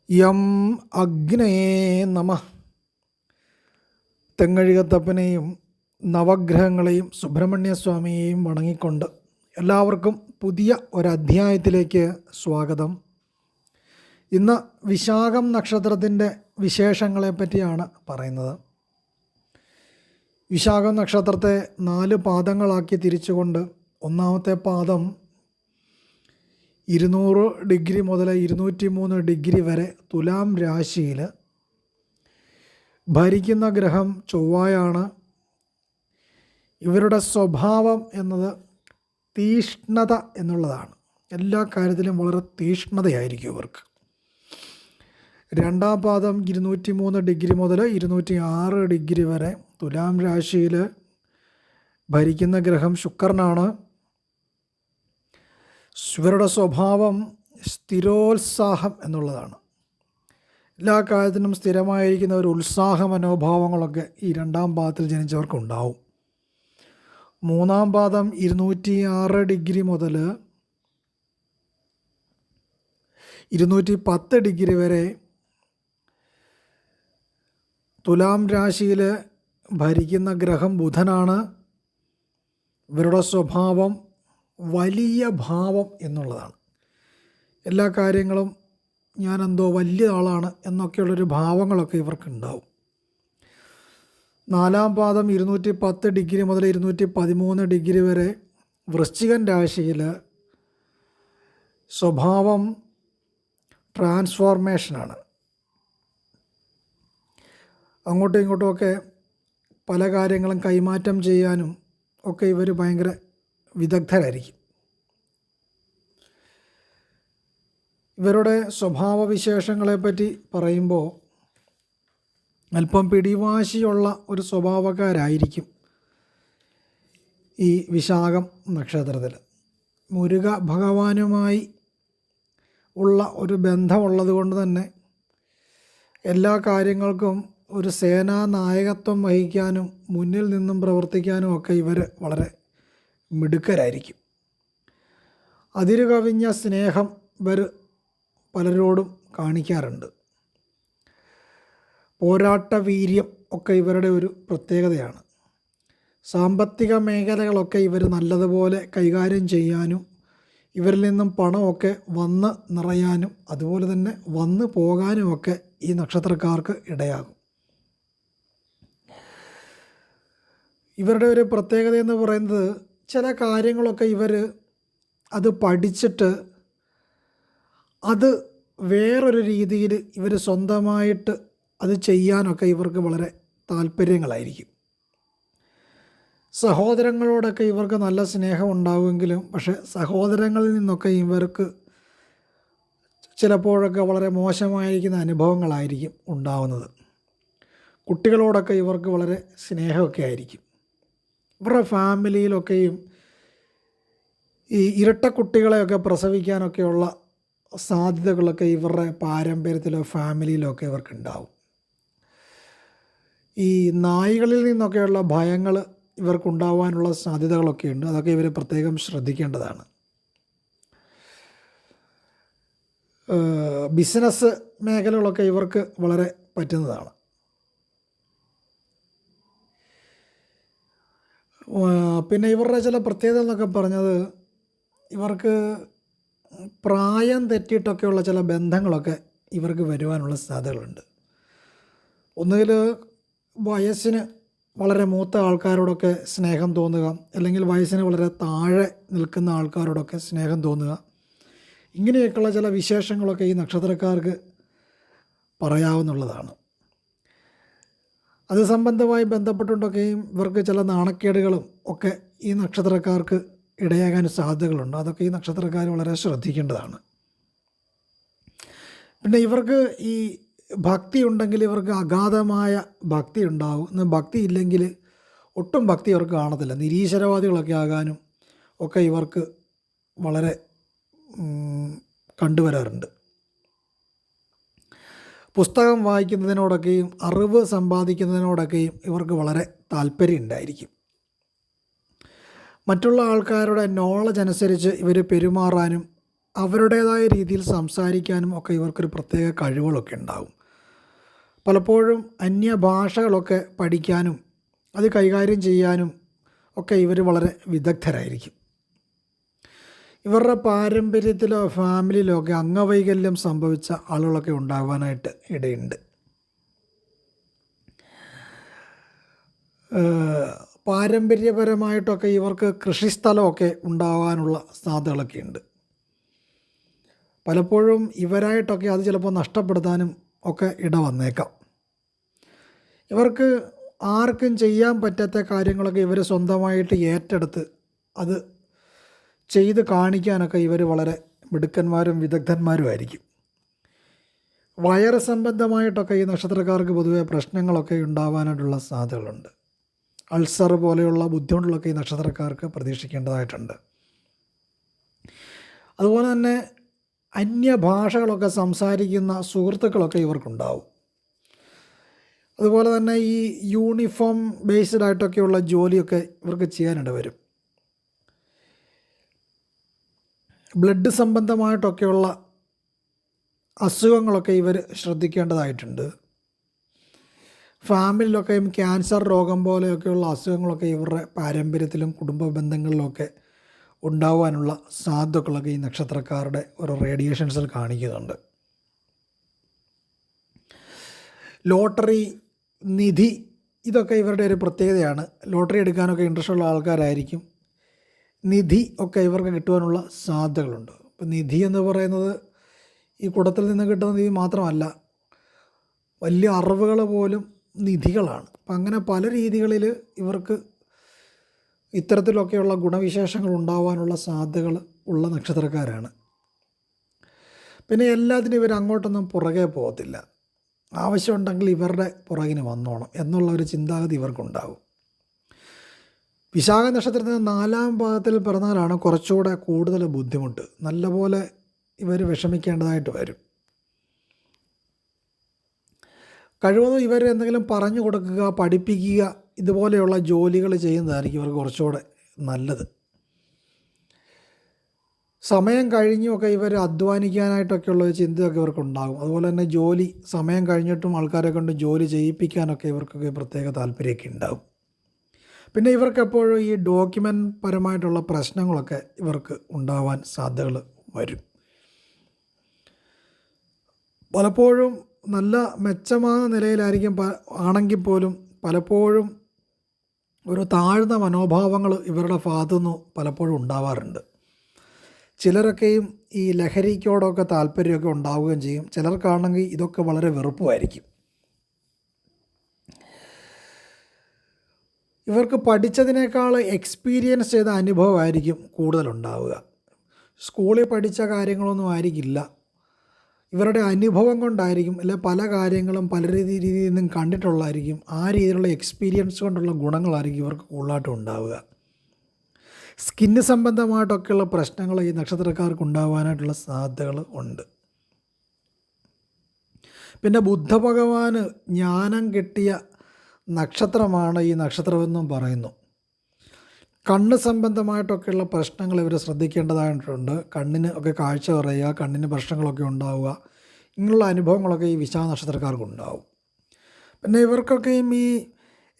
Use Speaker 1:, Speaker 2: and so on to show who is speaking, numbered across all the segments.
Speaker 1: യം അഗ്നയേ നമഃ. തെങ്ങഴികത്തപ്പനെയും നവഗ്രഹങ്ങളെയും സുബ്രഹ്മണ്യസ്വാമിയെയും വണങ്ങിക്കൊണ്ട് എല്ലാവർക്കും പുതിയ ഒരധ്യായത്തിലേക്ക് സ്വാഗതം. ഇന്ന് വിശാഖം നക്ഷത്രത്തിൻ്റെ വിശേഷങ്ങളെപ്പറ്റിയാണ് പറയുന്നത്. വിശാഖം നക്ഷത്രത്തെ 4 പാദങ്ങളാക്കി തിരിച്ചുകൊണ്ട് ഒന്നാമത്തെ പാദം 200 ഡിഗ്രി മുതൽ 203 ഡിഗ്രി വരെ തുലാം രാശിയിൽ ഭരിക്കുന്ന ഗ്രഹം ചൊവ്വയാണ്. ഇവരുടെ സ്വഭാവം എന്നത് തീഷ്ണത എന്നുള്ളതാണ്. എല്ലാ കാര്യത്തിലും വളരെ തീഷ്ണതയായിരിക്കും ഇവർക്ക്. രണ്ടാം പാദം 203 ഡിഗ്രി മുതൽ 206 ഡിഗ്രി വരെ തുലാം രാശിയിൽ ഭരിക്കുന്ന ഗ്രഹം ശുക്രനാണ്. ഇവരുടെ സ്വഭാവം സ്ഥിരോത്സാഹം എന്നുള്ളതാണ്. എല്ലാ കാര്യത്തിനും സ്ഥിരമായിരിക്കുന്ന ഒരു ഉത്സാഹ മനോഭാവങ്ങളൊക്കെ ഈ രണ്ടാം പാദത്തിൽ ജനിച്ചവർക്കുണ്ടാവും. മൂന്നാം പാദം 206 ഡിഗ്രി മുതൽ 210 ഡിഗ്രി വരെ തുലാം രാശിയിൽ ഭരിക്കുന്ന ഗ്രഹം ബുധനാണ്. ഇവരുടെ സ്വഭാവം വലിയ ഭാവം എന്നുള്ളതാണ്. എല്ലാ കാര്യങ്ങളും ഞാനെന്തോ വലിയ ആളാണ് എന്നൊക്കെയുള്ളൊരു ഭാവങ്ങളൊക്കെ ഇവർക്കുണ്ടാവും. നാലാം പാദം 210 ഡിഗ്രി മുതൽ 213 ഡിഗ്രി വരെ വൃശ്ചികൻ രാശിയിൽ സ്വഭാവം ട്രാൻസ്ഫോർമേഷനാണ്. അങ്ങോട്ടും ഇങ്ങോട്ടുമൊക്കെ പല കാര്യങ്ങളും കൈമാറ്റം ചെയ്യാനും ഒക്കെ ഇവർ ഭയങ്കര വിദഗ്ധരായിരിക്കും. ഇവരുടെ സ്വഭാവവിശേഷങ്ങളെപ്പറ്റി പറയുമ്പോൾ അല്പം പിടിവാശിയുള്ള ഒരു സ്വഭാവക്കാരായിരിക്കും ഈ വിശാഖം നക്ഷത്രത്തിൽ. മുരുക ഭഗവാനുമായി ഉള്ള ഒരു ബന്ധമുള്ളത് കൊണ്ട് തന്നെ എല്ലാ കാര്യങ്ങൾക്കും ഒരു സേനാ നായകത്വം വഹിക്കാനും മുന്നിൽ നിന്നും പ്രവർത്തിക്കാനും ഒക്കെ ഇവർ വളരെ മിടുക്കരായിരിക്കും. അതിരു കവിഞ്ഞ സ്നേഹം ഇവർ പലരോടും കാണിക്കാറുണ്ട്. പോരാട്ട വീര്യം ഒക്കെ ഇവരുടെ ഒരു പ്രത്യേകതയാണ്. സാമ്പത്തിക മേഖലകളൊക്കെ ഇവർ നല്ലതുപോലെ കൈകാര്യം ചെയ്യാനും ഇവരിൽ നിന്നും പണമൊക്കെ വന്ന് നിറയാനും അതുപോലെ തന്നെ വന്നു പോകാനുമൊക്കെ ഈ നക്ഷത്രക്കാർക്ക് ഇടയാകും. ഇവരുടെ ഒരു പ്രത്യേകത എന്ന് പറയുന്നത് ചില കാര്യങ്ങളൊക്കെ ഇവർ അത് പഠിച്ചിട്ട് അത് വേറൊരു രീതിയിൽ ഇവർ സ്വന്തമായിട്ട് അത് ചെയ്യാനൊക്കെ ഇവർക്ക് വളരെ താല്പര്യങ്ങളായിരിക്കും. സഹോദരങ്ങളോടൊക്കെ ഇവർക്ക് നല്ല സ്നേഹം ഉണ്ടാകുമെങ്കിലും പക്ഷേ സഹോദരങ്ങളിൽ നിന്നൊക്കെ ഇവർക്ക് ചിലപ്പോഴൊക്കെ വളരെ മോശമായിരിക്കുന്ന അനുഭവങ്ങളായിരിക്കും ഉണ്ടാവുന്നത്. കുട്ടികളോടൊക്കെ ഇവർക്ക് വളരെ സ്നേഹമൊക്കെ ആയിരിക്കും. ഇവരുടെ ഫാമിലിയിലൊക്കെയും ഈ ഇരട്ട കുട്ടികളെയൊക്കെ പ്രസവിക്കാനൊക്കെയുള്ള സാധ്യതകളൊക്കെ ഇവരുടെ പാരമ്പര്യത്തിലോ ഫാമിലിയിലോ ഒക്കെ ഇവർക്കുണ്ടാവും. ഈ നായ്കളിൽ നിന്നൊക്കെയുള്ള ഭയങ്ങൾ ഇവർക്കുണ്ടാവാനുള്ള സാധ്യതകളൊക്കെ ഉണ്ട്. അതൊക്കെ ഇവർ പ്രത്യേകം ശ്രദ്ധിക്കേണ്ടതാണ്. ബിസിനസ് മേഖലകളൊക്കെ ഇവർക്ക് വളരെ പറ്റുന്നതാണ്. പിന്നെ ഇവരുടെ ചില പ്രത്യേകത എന്നൊക്കെ പറഞ്ഞത് ഇവർക്ക് പ്രായം തെറ്റിയിട്ടൊക്കെയുള്ള ചില ബന്ധങ്ങളൊക്കെ ഇവർക്ക് വരുവാനുള്ള സാധ്യതകളുണ്ട്. ഒന്നുകിൽ വയസ്സിന് വളരെ മൂത്ത ആൾക്കാരോടൊക്കെ സ്നേഹം തോന്നുക, അല്ലെങ്കിൽ വയസ്സിന് വളരെ താഴെ നിൽക്കുന്ന ആൾക്കാരോടൊക്കെ സ്നേഹം തോന്നുക. ഇങ്ങനെയൊക്കെയുള്ള ചില വിശേഷങ്ങളൊക്കെ ഈ നക്ഷത്രക്കാർക്ക് പറയാവുന്നതാണ്. അത് സംബന്ധമായി ബന്ധപ്പെട്ടുകൊണ്ടൊക്കെയും ഇവർക്ക് ചില നാണക്കേടുകളും ഒക്കെ ഈ നക്ഷത്രക്കാർക്ക് ഇടയാകാൻ സാധ്യതകളുണ്ട്. അതൊക്കെ ഈ നക്ഷത്രക്കാർ വളരെ ശ്രദ്ധിക്കേണ്ടതാണ്. പിന്നെ ഇവർക്ക് ഈ ഭക്തി ഉണ്ടെങ്കിൽ ഇവർക്ക് അഗാധമായ ഭക്തി ഉണ്ടാവും. എന്നാൽ ഭക്തി ഇല്ലെങ്കിൽ ഒട്ടും ഭക്തി ഇവർക്ക് കാണത്തില്ല. നിരീശ്വരവാദികളൊക്കെ ആകാനും ഒക്കെ ഇവർക്ക് വളരെ കണ്ടുവരാറുണ്ട്. പുസ്തകം വായിക്കുന്നതിനോടൊക്കെയും അറിവ് സമ്പാദിക്കുന്നതിനോടൊക്കെയും ഇവർക്ക് വളരെ താല്പര്യം ഉണ്ടായിരിക്കും. മറ്റുള്ള ആൾക്കാരുടെ നോളജ് അനുസരിച്ച് ഇവർ പെരുമാറാനും അവരുടേതായ രീതിയിൽ സംസാരിക്കാനും ഒക്കെ ഇവർക്കൊരു പ്രത്യേക കഴിവുകളൊക്കെ ഉണ്ടാകും. പലപ്പോഴും അന്യഭാഷകളൊക്കെ പഠിക്കാനും അത് കൈകാര്യം ചെയ്യാനും ഒക്കെ ഇവർ വളരെ വിദഗ്ധരായിരിക്കും. ഇവരുടെ പാരമ്പര്യത്തിലോ ഫാമിലിയിലോ ഒക്കെ അംഗവൈകല്യം സംഭവിച്ച ആളുകളൊക്കെ ഉണ്ടാകാനായിട്ട് ഇടയുണ്ട്. പാരമ്പര്യപരമായിട്ടൊക്കെ ഇവർക്ക് കൃഷിസ്ഥലമൊക്കെ ഉണ്ടാകാനുള്ള സാധ്യതകളൊക്കെ ഉണ്ട്. പലപ്പോഴും ഇവരായിട്ടൊക്കെ അത് ചിലപ്പോൾ നഷ്ടപ്പെടുത്താനും ഒക്കെ ഇട വന്നേക്കാം. ഇവർക്ക് ആർക്കും ചെയ്യാൻ പറ്റാത്ത കാര്യങ്ങളൊക്കെ ഇവർ സ്വന്തമായിട്ട് ഏറ്റെടുത്ത് അത് ചെയ്ത് കാണിക്കാനൊക്കെ ഇവർ വളരെ മിടുക്കന്മാരും വിദഗ്ധന്മാരുമായിരിക്കും. വയറ് സംബന്ധമായിട്ടൊക്കെ ഈ നക്ഷത്രക്കാർക്ക് പൊതുവെ പ്രശ്നങ്ങളൊക്കെ ഉണ്ടാവാനായിട്ടുള്ള സാധ്യതകളുണ്ട്. അൾസർ പോലെയുള്ള ബുദ്ധിമുട്ടുകളൊക്കെ ഈ നക്ഷത്രക്കാർക്ക് പ്രതീക്ഷിക്കേണ്ടതായിട്ടുണ്ട്. അതുപോലെ തന്നെ അന്യഭാഷകളൊക്കെ സംസാരിക്കുന്ന സുഹൃത്തുക്കളൊക്കെ ഇവർക്കുണ്ടാവും. അതുപോലെ തന്നെ ഈ യൂണിഫോം ബേസ്ഡ് ആയിട്ടൊക്കെയുള്ള ജോലിയൊക്കെ ഇവർക്ക് ചെയ്യാനിട വരും. ബ്ലഡ് സംബന്ധമായിട്ടൊക്കെയുള്ള അസുഖങ്ങളൊക്കെ ഇവർ ശ്രദ്ധിക്കേണ്ടതായിട്ടുണ്ട്. ഫാമിലിയിലൊക്കെയും ക്യാൻസർ രോഗം പോലെയൊക്കെയുള്ള അസുഖങ്ങളൊക്കെ ഇവരുടെ പാരമ്പര്യത്തിലും കുടുംബ ബന്ധങ്ങളിലുമൊക്കെ ഉണ്ടാവാനുള്ള സാധ്യതകളൊക്കെ ഈ നക്ഷത്രക്കാരുടെ ഒരു റേഡിയേഷൻസിൽ കാണിക്കുന്നുണ്ട്. ലോട്ടറി, നിധി, ഇതൊക്കെ ഇവരുടെ ഒരു പ്രത്യേകതയാണ്. ലോട്ടറി എടുക്കാനൊക്കെ ഇൻട്രസ്റ്റ് ഉള്ള ആൾക്കാരായിരിക്കും. നിധി ഒക്കെ ഇവർക്ക് കിട്ടുവാനുള്ള സാധ്യതകളുണ്ട്. ഇപ്പം നിധി എന്ന് പറയുന്നത് ഈ കുടത്തിൽ നിന്ന് കിട്ടുന്ന നിധി മാത്രമല്ല, വലിയ അറിവുകൾ പോലും നിധികളാണ്. അപ്പം അങ്ങനെ പല രീതികളിൽ ഇവർക്ക് ഇത്തരത്തിലൊക്കെയുള്ള ഗുണവിശേഷങ്ങൾ ഉണ്ടാവാനുള്ള സാധ്യതകൾ ഉള്ള നക്ഷത്രക്കാരാണ്. പിന്നെ എല്ലാത്തിനും ഇവർ അങ്ങോട്ടൊന്നും പുറകെ പോകത്തില്ല. ആവശ്യമുണ്ടെങ്കിൽ ഇവരുടെ പുറകിന് വന്നോണം എന്നുള്ള ഒരു ചിന്താഗതി ഇവർക്കുണ്ടാകും. വിശാഖ നക്ഷത്രത്തിന് 4-ാം പാദത്തിൽ പിറന്നാലാണ് കുറച്ചുകൂടെ കൂടുതൽ ബുദ്ധിമുട്ട്. നല്ലപോലെ ഇവർ വിഷമിക്കേണ്ടതായിട്ട് വരും. കഴിവതും ഇവർ എന്തെങ്കിലും പറഞ്ഞു കൊടുക്കുക, പഠിപ്പിക്കുക, ഇതുപോലെയുള്ള ജോലികൾ ചെയ്യുന്നതായിരിക്കും ഇവർക്ക് കുറച്ചുകൂടെ നല്ലത്. സമയം കഴിഞ്ഞുമൊക്കെ ഇവർ അധ്വാനിക്കാനായിട്ടൊക്കെയുള്ള ഒരു ചിന്തയൊക്കെ ഇവർക്കുണ്ടാകും. അതുപോലെ തന്നെ ജോലി സമയം കഴിഞ്ഞിട്ടും ആൾക്കാരെ കൊണ്ട് ജോലി ചെയ്യിപ്പിക്കാനൊക്കെ ഇവർക്കൊക്കെ പ്രത്യേക താല്പര്യമൊക്കെ ഉണ്ടാകും. പിന്നെ ഇവർക്കെപ്പോഴും ഈ ഡോക്യുമെൻ്റ് പരമായിട്ടുള്ള പ്രശ്നങ്ങളൊക്കെ ഇവർക്ക് ഉണ്ടാവാൻ സാധ്യതകൾ വരും. പലപ്പോഴും നല്ല മെച്ചമായ നിലയിലായിരിക്കും ആണെങ്കിൽ പോലും പലപ്പോഴും ഒരു താഴ്ന്ന മനോഭാവങ്ങൾ ഇവരുടെ ഭാഗത്തു നിന്ന് പലപ്പോഴും ഉണ്ടാവാറുണ്ട്. ചിലരൊക്കെയും ഈ ലഹരിക്കോടൊക്കെ താല്പര്യമൊക്കെ ഉണ്ടാവുകയും ചെയ്യും. ചിലർക്കാണെങ്കിൽ ഇതൊക്കെ വളരെ വെറുപ്പുമായിരിക്കും. ഇവർക്ക് പഠിച്ചതിനേക്കാൾ എക്സ്പീരിയൻസ് ചെയ്ത അനുഭവമായിരിക്കും കൂടുതലുണ്ടാവുക. സ്കൂളിൽ പഠിച്ച കാര്യങ്ങളൊന്നും ആയിരിക്കില്ല, ഇവരുടെ അനുഭവം കൊണ്ടായിരിക്കും. അല്ലെ പല കാര്യങ്ങളും പല രീതിയിൽ നിന്നും കണ്ടിട്ടുള്ളതായിരിക്കും. ആ രീതിയിലുള്ള എക്സ്പീരിയൻസ് കൊണ്ടുള്ള ഗുണങ്ങളായിരിക്കും ഇവർക്ക് കൂടുതലായിട്ടും ഉണ്ടാവുക. സ്കിന്ന് സംബന്ധമായിട്ടൊക്കെയുള്ള പ്രശ്നങ്ങൾ ഈ നക്ഷത്രക്കാർക്ക് ഉണ്ടാവാനായിട്ടുള്ള സാധ്യതകൾ ഉണ്ട്. പിന്നെ ബുദ്ധഭഗവാന് ജ്ഞാനം കിട്ടിയ നക്ഷത്രമാണ് ഈ നക്ഷത്രമെന്നും പറയുന്നു. കണ്ണ് സംബന്ധമായിട്ടൊക്കെയുള്ള പ്രശ്നങ്ങൾ ഇവർ ശ്രദ്ധിക്കേണ്ടതായിട്ടുണ്ട്. കണ്ണിന് ഒക്കെ കാഴ്ച കുറയുക, കണ്ണിന് പ്രശ്നങ്ങളൊക്കെ ഉണ്ടാവുക, ഇങ്ങനെയുള്ള അനുഭവങ്ങളൊക്കെ ഈ വിശാഖ നക്ഷത്രക്കാർക്കുണ്ടാവും. പിന്നെ ഇവർക്കൊക്കെയും ഈ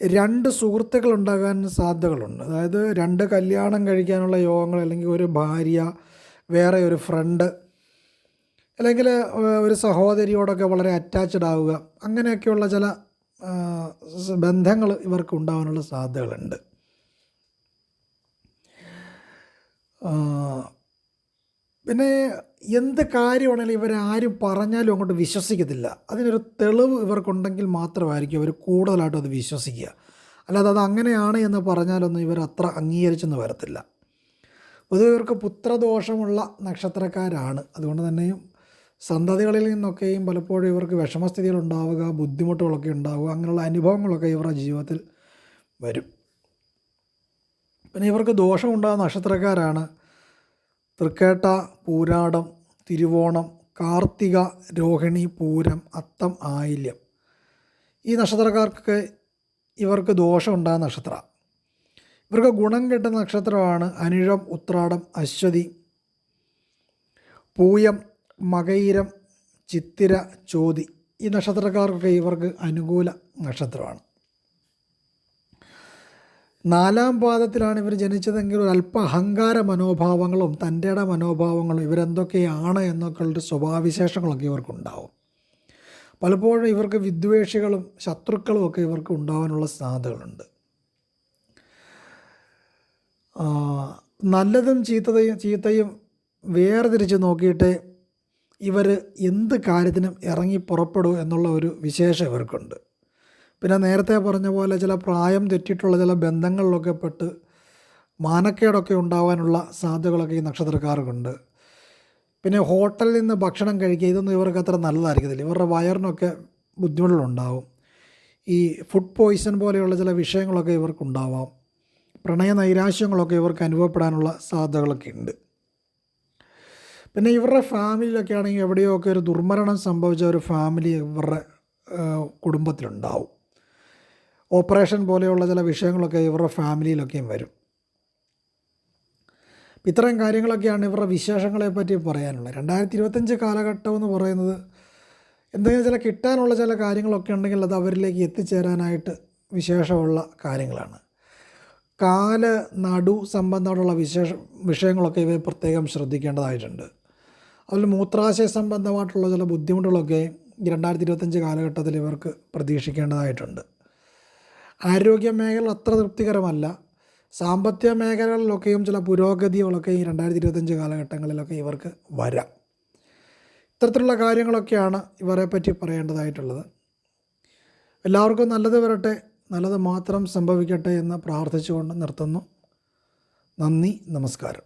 Speaker 1: 2 സുഹൃത്തുക്കൾ ഉണ്ടാകാൻ സാധ്യതകളുണ്ട്. അതായത് 2 കല്യാണം കഴിക്കാനുള്ള യോഗങ്ങൾ, അല്ലെങ്കിൽ ഒരു ഭാര്യ, വേറെ ഒരു ഫ്രണ്ട്, അല്ലെങ്കിൽ ഒരു സഹോദരിയോടൊക്കെ വളരെ അറ്റാച്ച്ഡ് ആവുക, അങ്ങനെയൊക്കെയുള്ള ചില ബന്ധങ്ങൾ ഇവർക്ക് ഉണ്ടാകാനുള്ള സാധ്യതകളുണ്ട്. പിന്നെ എന്ത് കാര്യമാണെങ്കിലും ഇവരാരും പറഞ്ഞാലും അങ്ങോട്ട് വിശ്വസിക്കത്തില്ല. അതിനൊരു തെളിവ് ഇവർക്കുണ്ടെങ്കിൽ മാത്രമായിരിക്കും അവർ കൂടുതലായിട്ടും അത് വിശ്വസിക്കുക. അല്ലാതെ അത് അങ്ങനെയാണ് എന്ന് പറഞ്ഞാലൊന്നും ഇവർ അത്ര അംഗീകരിച്ചെന്ന് വരത്തില്ല. പൊതുവെ ഇവർക്ക് പുത്രദോഷമുള്ള നക്ഷത്രക്കാരാണ്. അതുകൊണ്ട് തന്നെയും സന്തതികളിൽ നിന്നൊക്കെയും പലപ്പോഴും ഇവർക്ക് വിഷമസ്ഥിതികളുണ്ടാവുക, ബുദ്ധിമുട്ടുകളൊക്കെ ഉണ്ടാവുക, അങ്ങനെയുള്ള അനുഭവങ്ങളൊക്കെ ഇവരുടെ ജീവിതത്തിൽ വരും. പിന്നെ ഇവർക്ക് ദോഷമുണ്ടാകുന്ന നക്ഷത്രക്കാരാണ് തൃക്കേട്ട, പൂരാടം, തിരുവോണം, കാർത്തിക, രോഹിണി, പൂരം, അത്തം, ആയില്യം. ഈ നക്ഷത്രക്കാർക്കൊക്കെ ഇവർക്ക് ദോഷമുണ്ടാകുന്ന നക്ഷത്രമാണ്. ഇവർക്ക് ഗുണം കിട്ടുന്ന നക്ഷത്രമാണ് അനിഴം, ഉത്രാടം, അശ്വതി, പൂയം, മകയിരം, ചിത്തിര, ചോതി ഈ നക്ഷത്രക്കാർക്കൊക്കെ ഇവർക്ക് അനുകൂല നക്ഷത്രമാണ്. 4-ാം പാദത്തിലാണ് ഇവർ ജനിച്ചതെങ്കിൽ ഒരു അല്പ അഹങ്കാര മനോഭാവങ്ങളും തൻ്റെട മനോഭാവങ്ങളും ഇവരെന്തൊക്കെയാണ് എന്നൊക്കെയുള്ളൊരു സ്വഭാവവിശേഷങ്ങളൊക്കെ ഇവർക്കുണ്ടാവും. പലപ്പോഴും ഇവർക്ക് വിദ്വേഷികളും ശത്രുക്കളും ഒക്കെ ഇവർക്ക് ഉണ്ടാകാനുള്ള സാധ്യതകളുണ്ട്. നല്ലതും ചീത്തയും വേർതിരിച്ച് നോക്കിയിട്ട് ഇവർ എന്ത് കാര്യത്തിനും ഇറങ്ങി പുറപ്പെടൂ എന്നുള്ള ഒരു വിശേഷം ഇവർക്കുണ്ട്. പിന്നെ നേരത്തെ പറഞ്ഞ പോലെ ചില പ്രായം തെറ്റിയിട്ടുള്ള ചില ബന്ധങ്ങളിലൊക്കെ പെട്ട് മാനക്കേടൊക്കെ ഉണ്ടാകാനുള്ള സാധ്യതകളൊക്കെ ഈ നക്ഷത്രക്കാർക്കുണ്ട്. പിന്നെ ഹോട്ടലിൽ നിന്ന് ഭക്ഷണം കഴിക്കുക ഇതൊന്നും ഇവർക്ക് അത്ര നല്ലതായിരിക്കത്തില്ല. ഇവരുടെ വയറിനൊക്കെ ബുദ്ധിമുട്ടുകളുണ്ടാവും. ഈ ഫുഡ് പോയ്സൺ പോലെയുള്ള ചില വിഷയങ്ങളൊക്കെ ഇവർക്കുണ്ടാവാം. പ്രണയ നൈരാശ്യങ്ങളൊക്കെ ഇവർക്ക് അനുഭവപ്പെടാനുള്ള സാധ്യതകളൊക്കെ ഉണ്ട്. പിന്നെ ഇവരുടെ ഫാമിലിയിലൊക്കെ ആണെങ്കിൽ എവിടെയൊക്കെ ഒരു ദുർമരണം സംഭവിച്ച ഒരു ഫാമിലി ഇവരുടെ കുടുംബത്തിലുണ്ടാവും. ഓപ്പറേഷൻ പോലെയുള്ള ചില വിഷയങ്ങളൊക്കെ ഇവരുടെ ഫാമിലിയിലൊക്കെയും വരും. ഇത്തരം കാര്യങ്ങളൊക്കെയാണ് ഇവരുടെ വിശേഷങ്ങളെ പറ്റി പറയാനുള്ളത്. 2025 കാലഘട്ടം എന്ന് പറയുന്നത് എന്തെങ്കിലും ചില കിട്ടാനുള്ള ചില കാര്യങ്ങളൊക്കെ ഉണ്ടെങ്കിൽ അത് അവരിലേക്ക് എത്തിച്ചേരാനായിട്ട് വിശേഷമുള്ള കാര്യങ്ങളാണ്. കാല്, നടു സംബന്ധമായിട്ടുള്ള വിഷയങ്ങളൊക്കെ ഇവർ പ്രത്യേകം ശ്രദ്ധിക്കേണ്ടതായിട്ടുണ്ട്. അതുപോലെ മൂത്രാശയ സംബന്ധമായിട്ടുള്ള ചില ബുദ്ധിമുട്ടുകളൊക്കെ 2025 കാലഘട്ടത്തിൽ ഇവർക്ക് പ്രതീക്ഷിക്കേണ്ടതായിട്ടുണ്ട്. ആരോഗ്യ മേഖല അത്ര തൃപ്തികരമല്ല. സാമ്പത്തിക മേഖലകളിലൊക്കെയും ചില പുരോഗതികളൊക്കെ ഈ 2025 കാലഘട്ടങ്ങളിലൊക്കെ ഇവർക്ക് വരാം. ഇത്തരത്തിലുള്ള കാര്യങ്ങളൊക്കെയാണ് ഇവരെ പറ്റി പറയേണ്ടതായിട്ടുള്ളത്. എല്ലാവർക്കും നല്ലത് വരട്ടെ, നല്ലത് മാത്രം സംഭവിക്കട്ടെ എന്ന് പ്രാർത്ഥിച്ചുകൊണ്ട് നിർത്തുന്നു. നന്ദി, നമസ്കാരം.